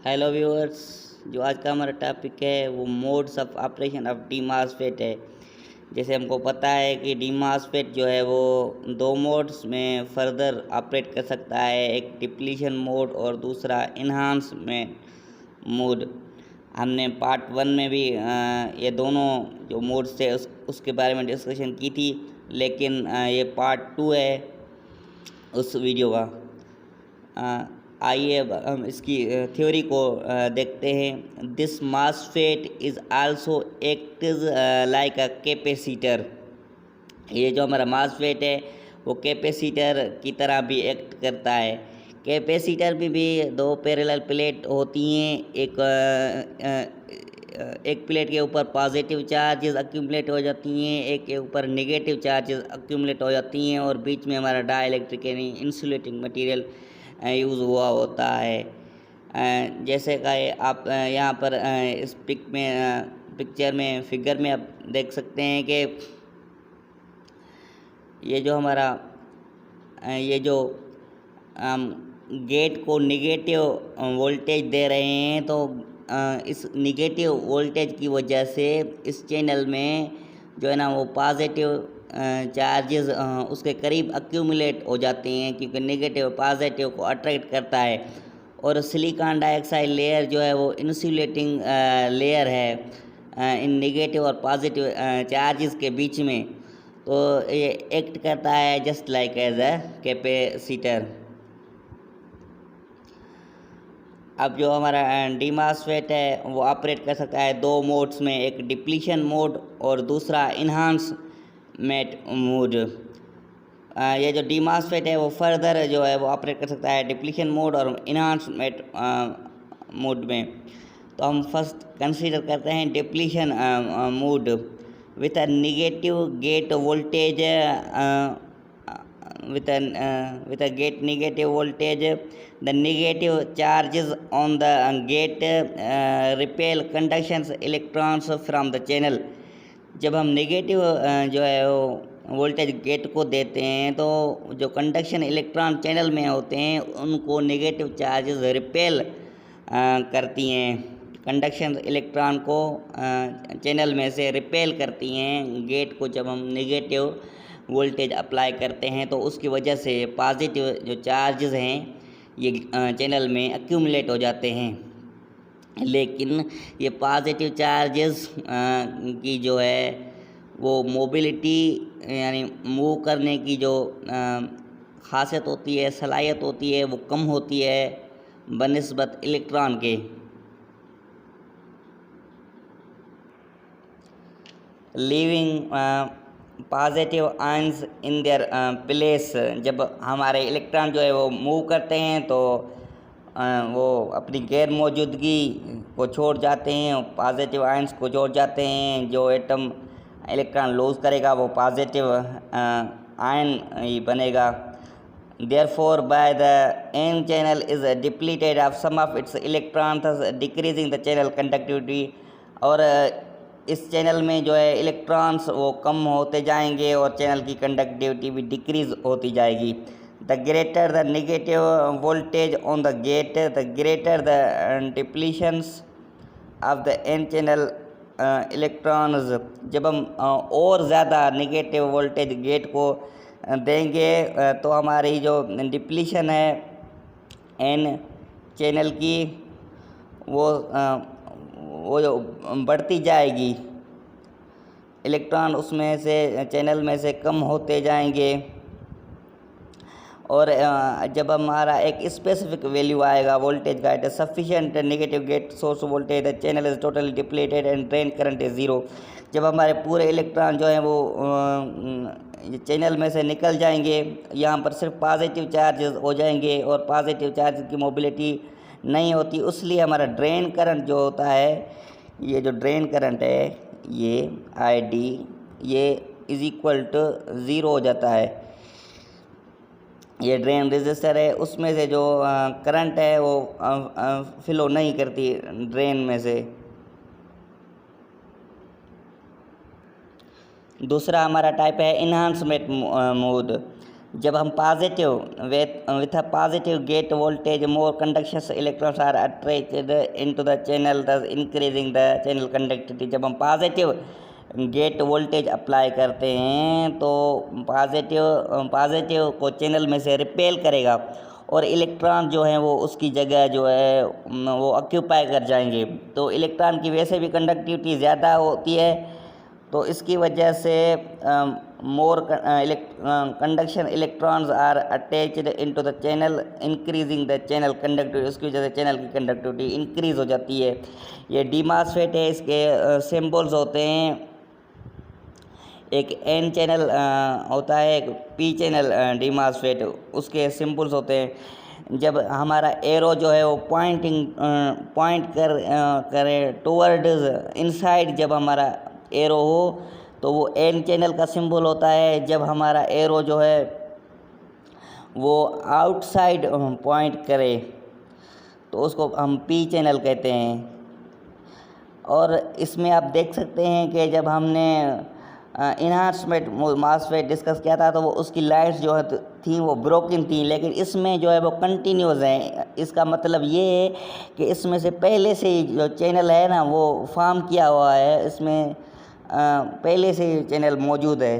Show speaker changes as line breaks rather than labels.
Hello viewers. जो आज का हमारा टॉपिक है वो modes of operation of D MOSFET है। जैसे हमको पता है कि डी मॉसफेट जो है वो दो मोड्स में फर्दर ऑपरेट कर सकता है, एक डिप्लीशन मोड और दूसरा इन्हांसमेंट मोड। हमने पार्ट 1 में भी ये दोनों जो मोड्स थे उसके बारे में डिस्कशन की थी, लेकिन ये पार्ट 2 है उस वीडियो का। आइए अब हम इसकी थ्योरी को देखते हैं। This MOSFET is also act like a capacitor. ये जो हमारा मॉसफेट है वो कैपेसिटर की तरह भी एक्ट करता है। कैपेसिटर में भी दो पैरेलल प्लेट होती हैं। एक प्लेट के ऊपर पॉजिटिव चार्जेस अक्यूमुलेट हो जाती हैं, एक के ऊपर नेगेटिव चार्जेस अक्यूमुलेट हो जाती हैं, और बीच में हमारा डाइलेक्ट्रिक यानी इंसुलेटिंग मटेरियल यूज़ हुआ होता है। जैसे कि आप यहाँ पर इस पिक्चर में फिगर में आप देख सकते हैं कि ये जो हमारा ये जो गेट को निगेटिव वोल्टेज दे रहे हैं, तो इस निगेटिव वोल्टेज की वजह से इस चैनल में जो है ना वो पॉजिटिव चार्जेस उसके करीब अक्यूमुलेट हो जाते हैं, क्योंकि नेगेटिव पॉजिटिव को अट्रैक्ट करता है। और सिलिकॉन डाइऑक्साइड लेयर जो है वो इंसुलेटिंग लेयर है इन नेगेटिव और पॉजिटिव चार्जेस के बीच में, तो ये एक्ट करता है just like as a capacitor. अब जो हमारा डी मॉसफेट है वो ऑपरेट कर सकता है दो मोड्स में, एक डिप्लीशन मोड और दूसरा इन्हांसमेंट मोड। ये जो डी मॉसफेट है वो फर्दर जो है वो ऑपरेट कर सकता है डिप्लीशन मोड और इन्हांसमेंट मोड में। तो हम फर्स्ट कंसीडर करते हैं depletion mode with a negative gate voltage with a gate negative voltage. The negative charges on the gate repel conduction electrons from the channel. जब हम नेगेटिव जो है वो वोल्टेज गेट को देते हैं तो जो कंडक्शन इलेक्ट्रॉन चैनल में होते हैं उनको नेगेटिव चार्जेस रिपेल करती हैं। कंडक्शन इलेक्ट्रॉन को चैनल में से रिपेल करती हैं गेट को। जब हम नेगेटिव वोल्टेज अप्लाई करते हैं तो उसकी वजह से पॉजिटिव जो चार्जेस हैं ये चैनल में एक्यूमुलेट हो जाते हैं, लेकिन ये पॉजिटिव चार्जेस की जो है वो मोबिलिटी यानी मूव करने की जो खासियत होती है, सलाहियत होती है, वो कम होती है बनिस्बत इलेक्ट्रॉन के। Leaving positive ions in their place. जब हमारे इलेक्ट्रॉन जो है वो मूव करते हैं तो वो अपनी गैर मौजूदगी को छोड़ जाते हैं, पॉजिटिव आयंस को छोड़ जाते हैं। जो एटम इलेक्ट्रॉन लूज करेगा वो पॉजिटिव आयन ही बनेगा। Therefore, by the n channel is depleted of some of its electrons, thus decreasing the channel conductivity। और इस चैनल में जो है इलेक्ट्रॉन्स वो कम होते जाएंगे और चैनल की कंडक्टिविटी भी डिक्रीज होती जाएगी। The greater the negative voltage on the gate the greater the depletions of the N channel electrons. जब हम और ज़्यादा नेगेटिव वोल्टेज गेट को देंगे तो हमारी जो डिप्लीशन है एन चैनल की वो जो बढ़ती जाएगी, इलेक्ट्रॉन उसमें से चैनल में से कम होते जाएंगे। और जब हमारा एक स्पेसिफिक वैल्यू आएगा वोल्टेज का, it is sufficient negative gate source voltage the channel is totally depleted and drain current is zero. जब हमारे पूरे इलेक्ट्रॉन जो हैं वो चैनल में से निकल जाएंगे, यहाँ पर सिर्फ पॉजिटिव चार्जेस हो जाएंगे और पॉजिटिव चार्ज की मोबिलिटी नहीं होती, इसलिए हमारा ड्रेन करंट जो होता है, ये जो ड्रेन करंट है ये ID ये इज इक्वल टू ज़ीरो हो जाता है। ये ड्रेन रेजिस्टर है, उसमें से जो करंट है वो फ्लो नहीं करती ड्रेन में से। दूसरा हमारा टाइप है इन्हांसमेंट मोड। जब हम positive with a positive gate voltage more conductions electrons are attracted into the channel thus increasing the channel conductivity. जब हम पॉजिटिव गेट वोल्टेज अप्लाई करते हैं तो पॉजिटिव को चैनल में से रिपेल करेगा और इलेक्ट्रॉन जो है वो उसकी जगह जो है वो ऑक्यूपाई कर जाएंगे। तो इलेक्ट्रॉन की वैसे भी कंडक्टिविटी ज़्यादा होती है, तो इसकी वजह से more conduction electrons are attached into the channel increasing the channel conductivity. उसकी वजह से चैनल की कंडक्टिविटी इंक्रीज़ हो जाती है। ये डी मॉसफेट है, इसके सिंबल्स होते हैं। एक एन चैनल होता है, एक पी चैनल डी मॉसफेट, उसके सिंबल्स होते हैं। जब हमारा एरो जो है वो पॉइंट करे टुवर्ड इनसाइड, जब हमारा एरो हो तो वो एन चैनल का सिंबल होता है। जब हमारा एरो जो है वो आउटसाइड पॉइंट करे तो उसको हम पी चैनल कहते हैं। और इसमें आप देख सकते हैं कि जब हमने इन्हांसमेंट मॉसफेट डिस्कस किया था तो वो उसकी लाइट्स जो है थी वो ब्रोकन थी, लेकिन इसमें जो है वो कंटिन्यूस है। इसका मतलब ये है कि इसमें से पहले से ही जो चैनल है ना वो फॉर्म किया हुआ है, इसमें पहले से ही चैनल मौजूद है।